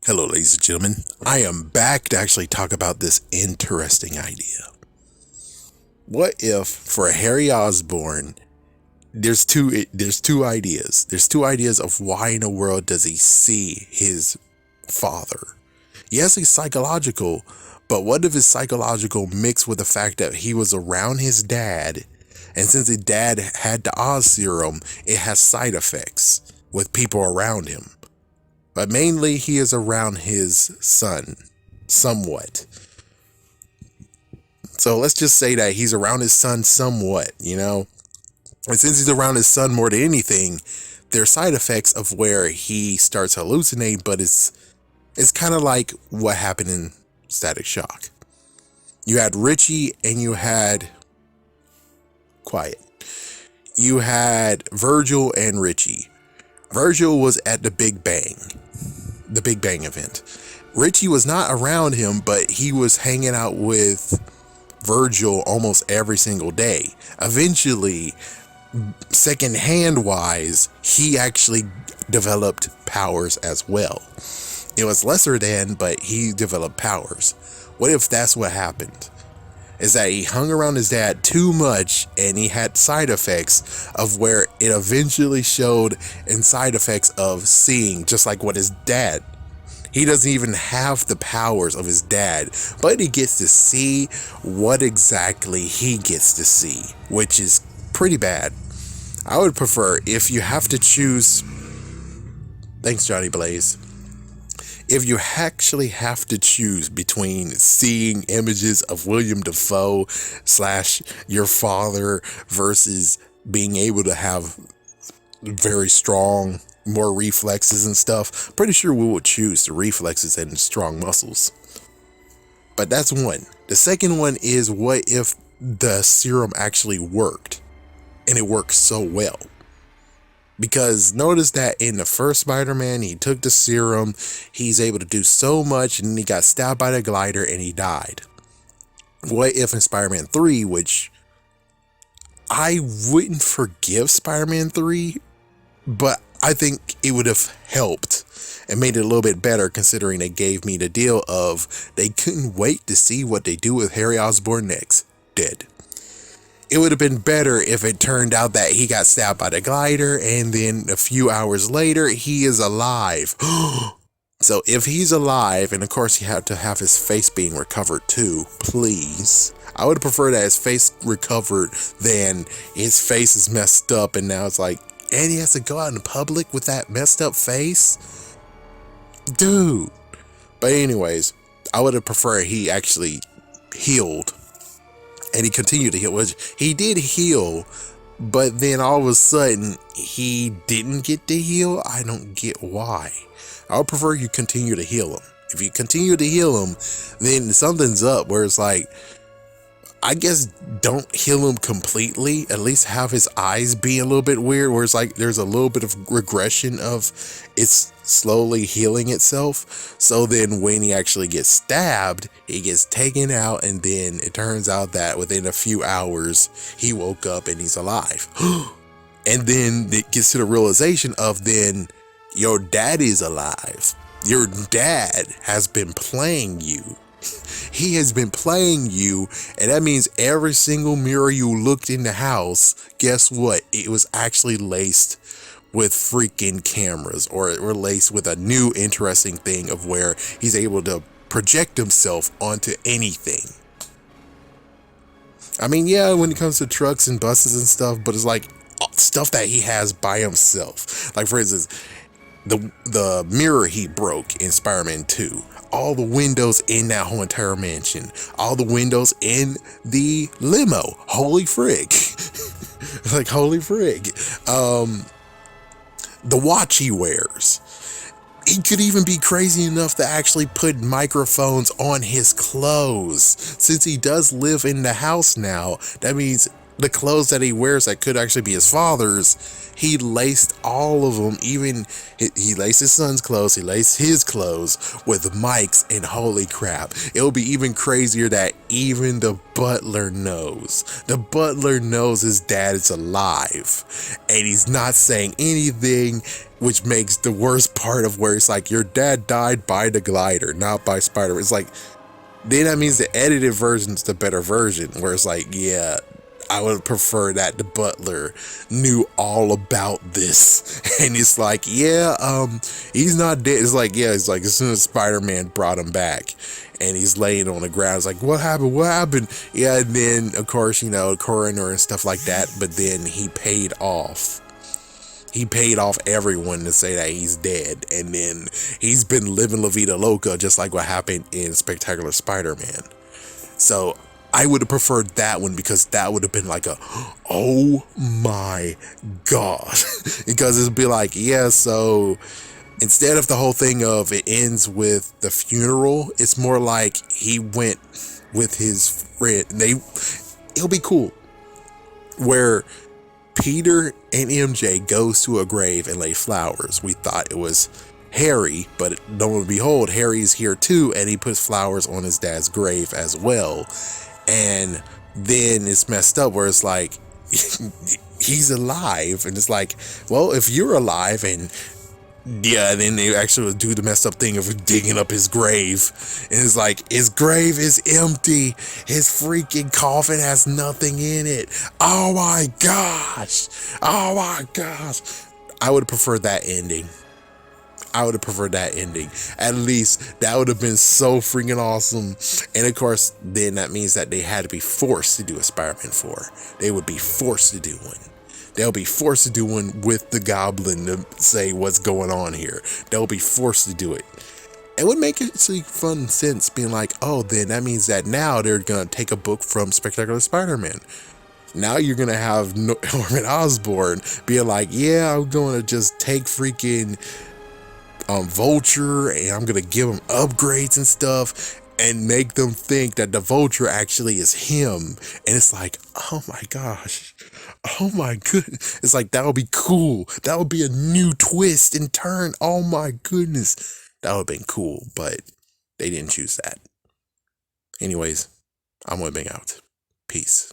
Hello, ladies and gentlemen. I am back to actually talk about this interesting idea. What if for Harry Osborn, there's two ideas. There's two ideas of why in the world does he see his father? Yes, he's psychological, but what if his psychological mixed with the fact that he was around his dad, and since his dad had the Oz serum, it has side effects with people around him. But mainly he is around his son, somewhat. So let's just say that he's around his son somewhat. And since he's around his son more than anything, there are side effects of where he starts hallucinating, but it's kind of like what happened in Static Shock. You had Richie and you had Quiet. You had Virgil and Richie. Virgil was at the Big Bang event. Richie was not around him, but he was hanging out with Virgil almost every single day. Eventually, second hand wise, he actually developed powers as well. It was lesser than, but he developed powers. What if that's what happened? Is that he hung around his dad too much and he had side effects of where it eventually showed in side effects of seeing, just like what his dad. He doesn't even have the powers of his dad, but he gets to see what exactly he gets to see, which is pretty bad. I would prefer, if you have to choose, thanks Johnny Blaze, if you actually have to choose between seeing images of William Dafoe / your father versus being able to have very strong, more reflexes and stuff, pretty sure we would choose the reflexes and strong muscles. But that's one. The second one is, what if the serum actually worked and it worked so well? Because notice that in the first Spider-Man, he took the serum, he's able to do so much, and then he got stabbed by the glider and he died. What if in Spider-Man 3, which I wouldn't forgive Spider-Man 3, but I think it would have helped and made it a little bit better, considering they gave me the deal of they couldn't wait to see what they do with Harry Osborn next. Dead. It would have been better if it turned out that he got stabbed by the glider and then a few hours later he is alive. So if he's alive, and of course he had to have his face being recovered too, please. I would prefer that his face recovered than his face is messed up and now it's like, and he has to go out in public with that messed up face? Dude. But anyways, I would have preferred he actually healed. And he continued to heal, which he did heal, but then all of a sudden he didn't get to heal. I don't get why. I would prefer you continue to heal him. If you continue to heal him, then something's up where it's like, I guess don't heal him completely. At least have his eyes be a little bit weird, where it's like there's a little bit of regression of it's slowly healing itself. So then when he actually gets stabbed, he gets taken out, and then it turns out that within a few hours he woke up and he's alive. And then it gets to the realization of, then your dad is alive. Your dad has been playing you. He has been playing you, and that means every single mirror you looked in the house, guess what? It was actually laced with freaking cameras, or laced with a new interesting thing of where he's able to project himself onto anything. I mean, yeah, when it comes to trucks and buses and stuff, but it's like stuff that he has by himself. Like, for instance, the mirror he broke in Spider-Man 2, all the windows in that whole entire mansion, all the windows in the limo, holy frig. Like, holy frig. The watch he wears, he could even be crazy enough to actually put microphones on his clothes. Since he does live in the house now, that means the clothes that he wears that could actually be his father's, he laced all of them. Even he laced his son's clothes, he laced his clothes with Mike's, and holy crap, it'll be even crazier that even the butler knows. The butler knows his dad is alive, and he's not saying anything, which makes the worst part of where it's like, your dad died by the glider, not by Spider-Man. It's like, then that means the edited version's the better version, where it's like, yeah, I would prefer that the butler knew all about this. And it's like, yeah, he's not dead. It's like, yeah, it's like, as soon as Spider-Man brought him back and he's laying on the ground, it's like, what happened? What happened? Yeah, and then, of course, you know, coroner and stuff like that, but then he paid off. He paid off everyone to say that he's dead, and then he's been living La Vida Loca, just like what happened in Spectacular Spider-Man. So I would have preferred that one, because that would have been like a, oh my gosh, because it'd be like, yeah, so instead of the whole thing of it ends with the funeral, it's more like he went with his friend. It'll be cool where Peter and MJ goes to a grave and lay flowers. We thought it was Harry, but lo and behold, Harry's here too, and he puts flowers on his dad's grave as well. And then it's messed up where it's like, he's alive, and it's like, well, if you're alive, and yeah, and then they actually do the messed up thing of digging up his grave, and it's like, his grave is empty, his freaking coffin has nothing in it. Oh my gosh, oh my gosh. I would have preferred that ending. I would have preferred that ending. At least that would have been so freaking awesome. And of course, then that means that they had to be forced to do a Spider-Man 4. They would be forced to do one. They'll be forced to do one with the Goblin to say what's going on here. They'll be forced to do it. It would make it see fun sense being like, oh, then that means that now they're going to take a book from Spectacular Spider-Man. Now you're going to have Norman Osborn being like, yeah, I'm going to just take freaking Vulture, and I'm going to give him upgrades and stuff, and make them think that the Vulture actually is him. And it's like, oh my gosh. Oh my goodness. It's like, that would be cool. That would be a new twist and turn. Oh my goodness. That would have been cool, but they didn't choose that. Anyways, I'm Webbing out. Peace.